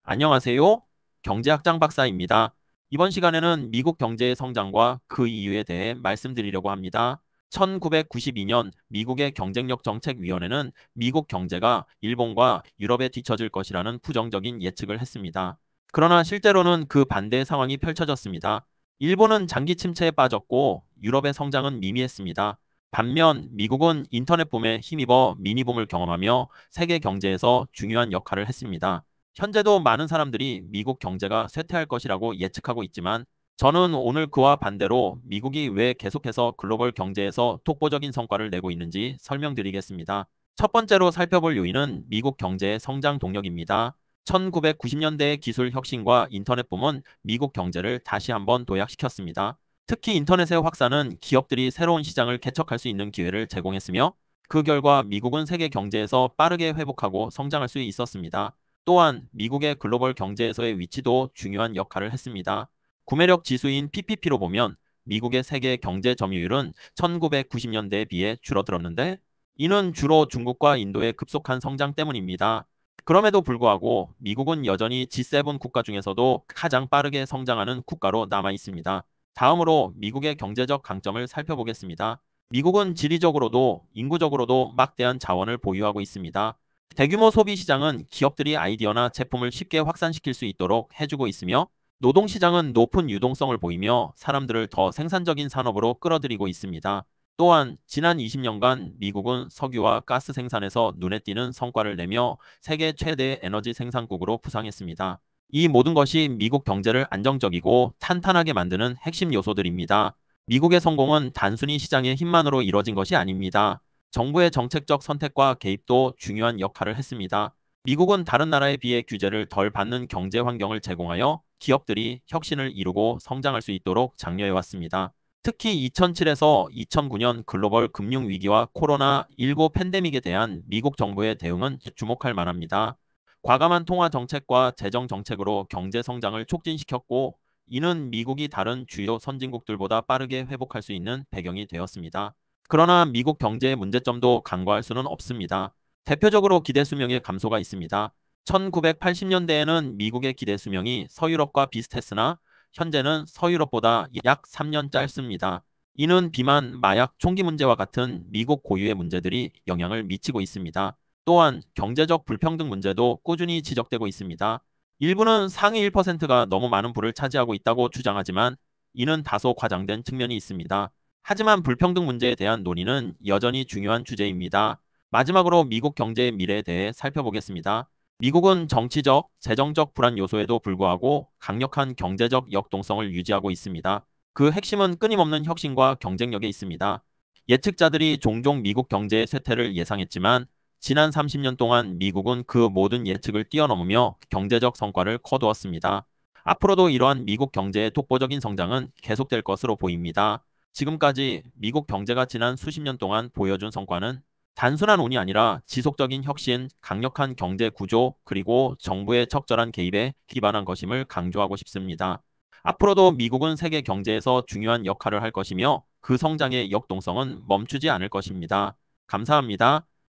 안녕하세요. 경제학장 박사입니다. 이번 시간에는 미국 경제의 성장과 그 이유에 대해 말씀드리려고 합니다. 1992년 미국의 경쟁력정책위원회는 미국 경제가 일본과 유럽에 뒤처질 것이라는 부정적인 예측을 했습니다. 그러나 실제로는 그 반대의 상황이 펼쳐졌습니다. 일본은 장기 침체에 빠졌고 유럽의 성장은 미미했습니다. 반면 미국은 인터넷 붐에 힘입어 미니붐을 경험하며 세계 경제에서 중요한 역할을 했습니다. 현재도 많은 사람들이 미국 경제가 쇠퇴할 것이라고 예측하고 있지만 저는 오늘 그와 반대로 미국이 왜 계속해서 글로벌 경제에서 독보적인 성과를 내고 있는지 설명드리겠습니다. 첫 번째로 살펴볼 요인은 미국 경제의 성장 동력입니다. 1990년대의 기술 혁신과 인터넷 붐은 미국 경제를 다시 한번 도약시켰습니다. 특히 인터넷의 확산은 기업들이 새로운 시장을 개척할 수 있는 기회를 제공했으며 그 결과 미국은 세계 경제에서 빠르게 회복하고 성장할 수 있었습니다. 또한 미국의 글로벌 경제에서의 위치도 중요한 역할을 했습니다. 구매력 지수인 PPP로 보면 미국의 세계 경제 점유율은 1990년대에 비해 줄어들었는데 이는 주로 중국과 인도의 급속한 성장 때문입니다. 그럼에도 불구하고 미국은 여전히 G7 국가 중에서도 가장 빠르게 성장하는 국가로 남아 있습니다. 다음으로 미국의 경제적 강점을 살펴보겠습니다. 미국은 지리적으로도 인구적으로도 막대한 자원을 보유하고 있습니다. 대규모 소비 시장은 기업들이 아이디어나 제품을 쉽게 확산시킬 수 있도록 해주고 있으며 노동시장은 높은 유동성을 보이며 사람들을 더 생산적인 산업으로 끌어들이고 있습니다. 또한 지난 20년간 미국은 석유와 가스 생산에서 눈에 띄는 성과를 내며 세계 최대 에너지 생산국으로 부상했습니다. 이 모든 것이 미국 경제를 안정적이고 탄탄하게 만드는 핵심 요소들입니다. 미국의 성공은 단순히 시장의 힘만으로 이뤄진 것이 아닙니다. 정부의 정책적 선택과 개입도 중요한 역할을 했습니다. 미국은 다른 나라에 비해 규제를 덜 받는 경제 환경을 제공하여 기업들이 혁신을 이루고 성장할 수 있도록 장려해왔습니다. 특히 2007에서 2009년 글로벌 금융 위기와 코로나19 팬데믹에 대한 미국 정부의 대응은 주목할 만합니다. 과감한 통화 정책과 재정 정책으로 경제 성장을 촉진시켰고, 이는 미국이 다른 주요 선진국들보다 빠르게 회복할 수 있는 배경이 되었습니다. 그러나 미국 경제의 문제점도 간과할 수는 없습니다. 대표적으로 기대 수명의 감소가 있습니다. 1980년대에는 미국의 기대 수명이 서유럽과 비슷했으나 현재는 서유럽보다 약 3년 짧습니다. 이는 비만, 마약, 총기 문제와 같은 미국 고유의 문제들이 영향을 미치고 있습니다. 또한 경제적 불평등 문제도 꾸준히 지적되고 있습니다. 일부는 상위 1%가 너무 많은 부를 차지하고 있다고 주장하지만 이는 다소 과장된 측면이 있습니다. 하지만 불평등 문제에 대한 논의는 여전히 중요한 주제입니다. 마지막으로 미국 경제의 미래에 대해 살펴보겠습니다. 미국은 정치적, 재정적 불안 요소에도 불구하고 강력한 경제적 역동성을 유지하고 있습니다. 그 핵심은 끊임없는 혁신과 경쟁력에 있습니다. 예측자들이 종종 미국 경제의 쇠퇴를 예상했지만 지난 30년 동안 미국은 그 모든 예측을 뛰어넘으며 경제적 성과를 거두었습니다. 앞으로도 이러한 미국 경제의 독보적인 성장은 계속될 것으로 보입니다. 지금까지 미국 경제가 지난 수십 년 동안 보여준 성과는 단순한 운이 아니라 지속적인 혁신, 강력한 경제 구조, 그리고 정부의 적절한 개입에 기반한 것임을 강조하고 싶습니다. 앞으로도 미국은 세계 경제에서 중요한 역할을 할 것이며 그 성장의 역동성은 멈추지 않을 것입니다. 감사합니다.